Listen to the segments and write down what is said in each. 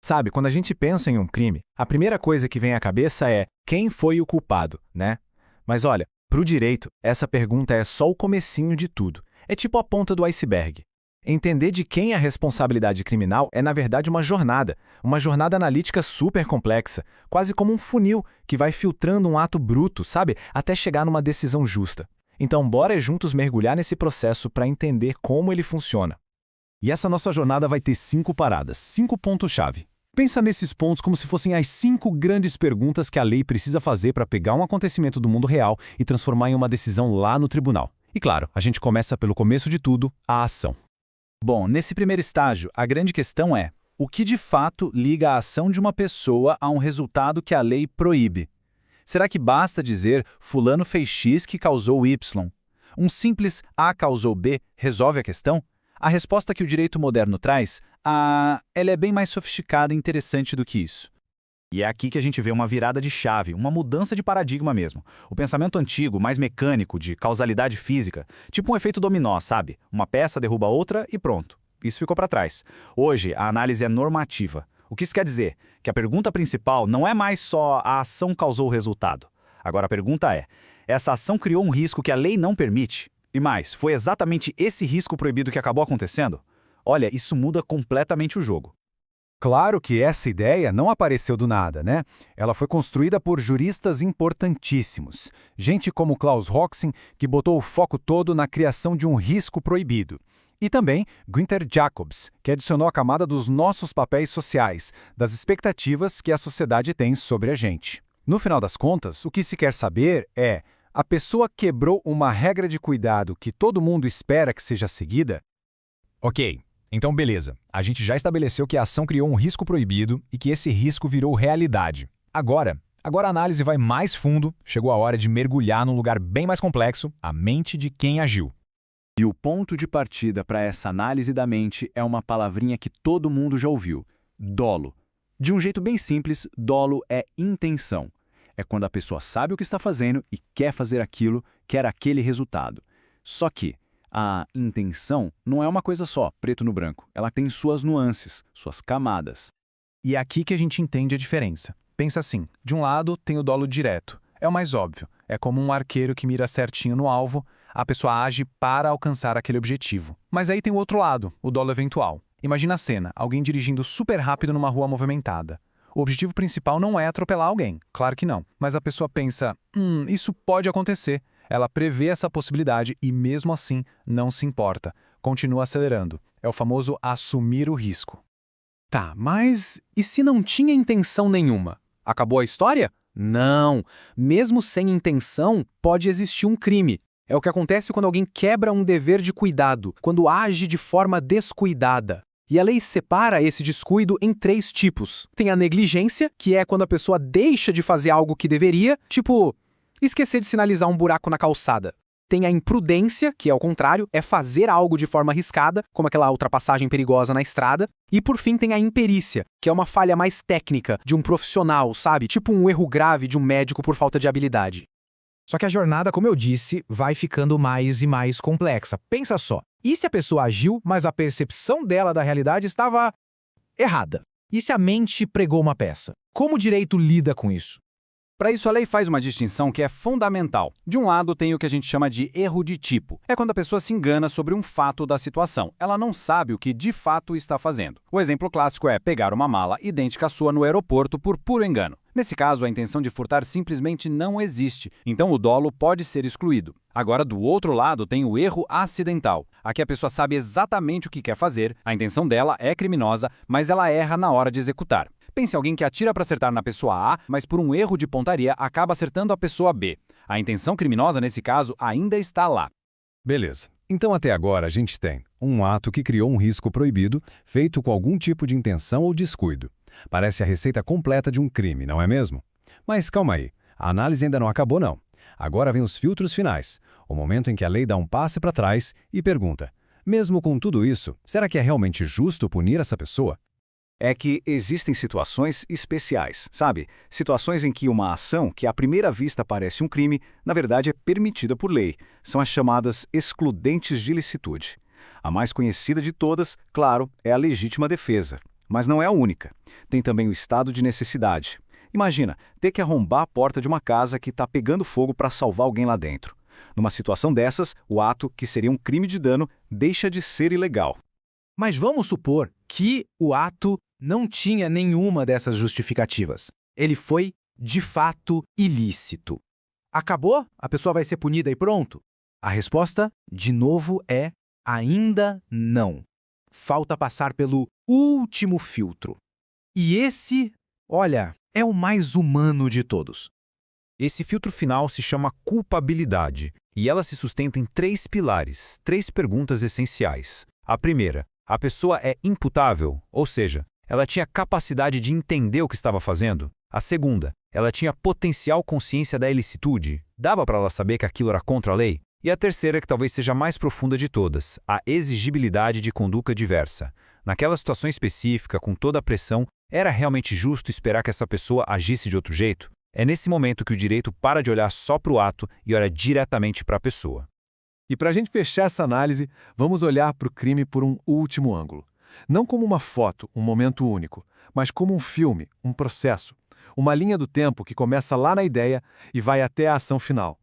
Sabe, quando a gente pensa em um crime, a primeira coisa que vem à cabeça é quem foi o culpado, né? Mas olha, para o direito, essa pergunta é só o comecinho de tudo. É tipo a ponta do iceberg. Entender de quem é a responsabilidade criminal é, na verdade, uma jornada analítica super complexa, quase como um funil que vai filtrando um ato bruto, sabe, até chegar numa decisão justa. Então, bora juntos mergulhar nesse processo para entender como ele funciona. E essa nossa jornada vai ter 5 paradas, 5 pontos-chave. Pensa nesses pontos como se fossem as 5 grandes perguntas que a lei precisa fazer para pegar um acontecimento do mundo real e transformar em uma decisão lá no tribunal. E claro, a gente começa pelo começo de tudo, a ação. Bom, nesse primeiro estágio, a grande questão é: o que de fato liga a ação de uma pessoa a um resultado que a lei proíbe? Será que basta dizer fulano fez X que causou Y? Um simples A causou B resolve a questão? A resposta que o direito moderno traz, ela é bem mais sofisticada e interessante do que isso. E é aqui que a gente vê uma virada de chave, uma mudança de paradigma mesmo. O pensamento antigo, mais mecânico, de causalidade física, tipo um efeito dominó, sabe? Uma peça derruba outra e pronto. Isso ficou para trás. Hoje, a análise é normativa. O que isso quer dizer? Que a pergunta principal não é mais só a ação causou o resultado. Agora a pergunta é: essa ação criou um risco que a lei não permite? E mais, foi exatamente esse risco proibido que acabou acontecendo? Olha, isso muda completamente o jogo. Claro que essa ideia não apareceu do nada, né? Ela foi construída por juristas importantíssimos. Gente como Klaus Roxen, que botou o foco todo na criação de um risco proibido. E também Günther Jacobs, que adicionou a camada dos nossos papéis sociais, das expectativas que a sociedade tem sobre a gente. No final das contas, o que se quer saber é: a pessoa quebrou uma regra de cuidado que todo mundo espera que seja seguida? Ok. Então, beleza. A gente já estabeleceu que a ação criou um risco proibido e que esse risco virou realidade. Agora a análise vai mais fundo, chegou a hora de mergulhar num lugar bem mais complexo, a mente de quem agiu. E o ponto de partida para essa análise da mente é uma palavrinha que todo mundo já ouviu: dolo. De um jeito bem simples, dolo é intenção. É quando a pessoa sabe o que está fazendo e quer fazer aquilo, quer aquele resultado. Só que a intenção não é uma coisa só, preto no branco. Ela tem suas nuances, suas camadas. E é aqui que a gente entende a diferença. Pensa assim, de um lado tem o dolo direto. É o mais óbvio. É como um arqueiro que mira certinho no alvo, a pessoa age para alcançar aquele objetivo. Mas aí tem o outro lado, o dolo eventual. Imagina a cena, alguém dirigindo super rápido numa rua movimentada. O objetivo principal não é atropelar alguém, claro que não. Mas a pessoa pensa, isso pode acontecer. Ela prevê essa possibilidade e, mesmo assim, não se importa. Continua acelerando. É o famoso assumir o risco. Tá, mas e se não tinha intenção nenhuma? Acabou a história? Não. Mesmo sem intenção, pode existir um crime. É o que acontece quando alguém quebra um dever de cuidado, quando age de forma descuidada. E a lei separa esse descuido em 3 tipos. Tem a negligência, que é quando a pessoa deixa de fazer algo que deveria, tipo esquecer de sinalizar um buraco na calçada. Tem a imprudência, que é o contrário, é fazer algo de forma arriscada, como aquela ultrapassagem perigosa na estrada. E por fim tem a imperícia, que é uma falha mais técnica, de um profissional, sabe? Tipo um erro grave de um médico por falta de habilidade. Só que a jornada, como eu disse, vai ficando mais e mais complexa. Pensa só, e se a pessoa agiu, mas a percepção dela da realidade estava errada? E se a mente pregou uma peça? Como o direito lida com isso? Para isso, a lei faz uma distinção que é fundamental. De um lado, tem o que a gente chama de erro de tipo. É quando a pessoa se engana sobre um fato da situação. Ela não sabe o que de fato está fazendo. O exemplo clássico é pegar uma mala idêntica à sua no aeroporto por puro engano. Nesse caso, a intenção de furtar simplesmente não existe, então o dolo pode ser excluído. Agora, do outro lado, tem o erro acidental. Aqui a pessoa sabe exatamente o que quer fazer, a intenção dela é criminosa, mas ela erra na hora de executar. Pense em alguém que atira para acertar na pessoa A, mas por um erro de pontaria acaba acertando a pessoa B. A intenção criminosa, nesse caso, ainda está lá. Beleza. Então até agora a gente tem um ato que criou um risco proibido, feito com algum tipo de intenção ou descuido. Parece a receita completa de um crime, não é mesmo? Mas calma aí, a análise ainda não acabou não. Agora vem os filtros finais, o momento em que a lei dá um passe para trás e pergunta: mesmo com tudo isso, será que é realmente justo punir essa pessoa? É que existem situações especiais, sabe? Situações em que uma ação que à primeira vista parece um crime, na verdade é permitida por lei. São as chamadas excludentes de licitude. A mais conhecida de todas, claro, é a legítima defesa. Mas não é a única. Tem também o estado de necessidade. Imagina, ter que arrombar a porta de uma casa que está pegando fogo para salvar alguém lá dentro. Numa situação dessas, o ato, que seria um crime de dano, deixa de ser ilegal. Mas vamos supor que o ato não tinha nenhuma dessas justificativas. Ele foi, de fato, ilícito. Acabou? A pessoa vai ser punida e pronto? A resposta, de novo, é ainda não. Falta passar pelo último filtro. E esse, olha, é o mais humano de todos. Esse filtro final se chama culpabilidade, e ela se sustenta em 3 pilares, 3 perguntas essenciais. A primeira, a pessoa é imputável, ou seja, ela tinha capacidade de entender o que estava fazendo? A segunda, ela tinha potencial consciência da ilicitude? Dava para ela saber que aquilo era contra a lei? E a terceira, que talvez seja a mais profunda de todas, a exigibilidade de conduta diversa. Naquela situação específica, com toda a pressão, era realmente justo esperar que essa pessoa agisse de outro jeito? É nesse momento que o direito para de olhar só para o ato e olha diretamente para a pessoa. E para a gente fechar essa análise, vamos olhar para o crime por um último ângulo. Não como uma foto, um momento único, mas como um filme, um processo. Uma linha do tempo que começa lá na ideia e vai até a ação final.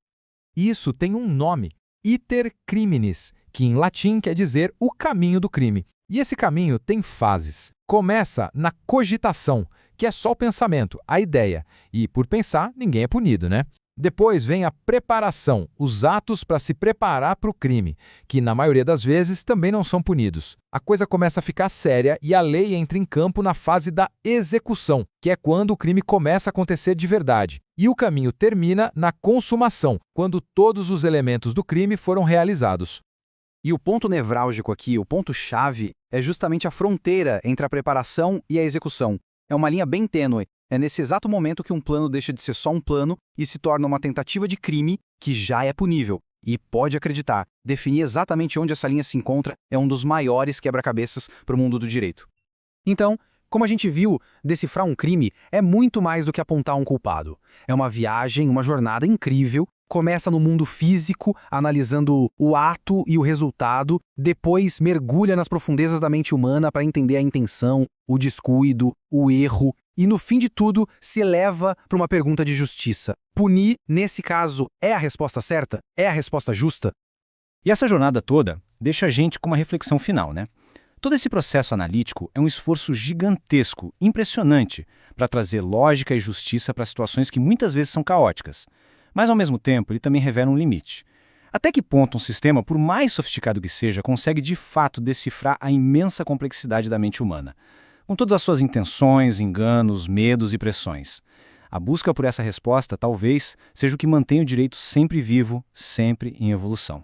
Isso tem um nome, iter criminis, que em latim quer dizer o caminho do crime. E esse caminho tem fases. Começa na cogitação, que é só o pensamento, a ideia. E por pensar, ninguém é punido, né? Depois vem a preparação, os atos para se preparar para o crime, que na maioria das vezes também não são punidos. A coisa começa a ficar séria e a lei entra em campo na fase da execução, que é quando o crime começa a acontecer de verdade. E o caminho termina na consumação, quando todos os elementos do crime foram realizados. E o ponto nevrálgico aqui, o ponto-chave, é justamente a fronteira entre a preparação e a execução. É uma linha bem tênue. É nesse exato momento que um plano deixa de ser só um plano e se torna uma tentativa de crime que já é punível. E pode acreditar, definir exatamente onde essa linha se encontra é um dos maiores quebra-cabeças para o mundo do direito. Então, como a gente viu, decifrar um crime é muito mais do que apontar um culpado. É uma viagem, uma jornada incrível. Começa no mundo físico, analisando o ato e o resultado, depois mergulha nas profundezas da mente humana para entender a intenção, o descuido, o erro, e no fim de tudo se eleva para uma pergunta de justiça. Punir, nesse caso, é a resposta certa? É a resposta justa? E essa jornada toda deixa a gente com uma reflexão final, né? Todo esse processo analítico é um esforço gigantesco, impressionante, para trazer lógica e justiça para situações que muitas vezes são caóticas. Mas, ao mesmo tempo, ele também revela um limite. Até que ponto um sistema, por mais sofisticado que seja, consegue de fato decifrar a imensa complexidade da mente humana, com todas as suas intenções, enganos, medos e pressões? A busca por essa resposta, talvez, seja o que mantém o direito sempre vivo, sempre em evolução.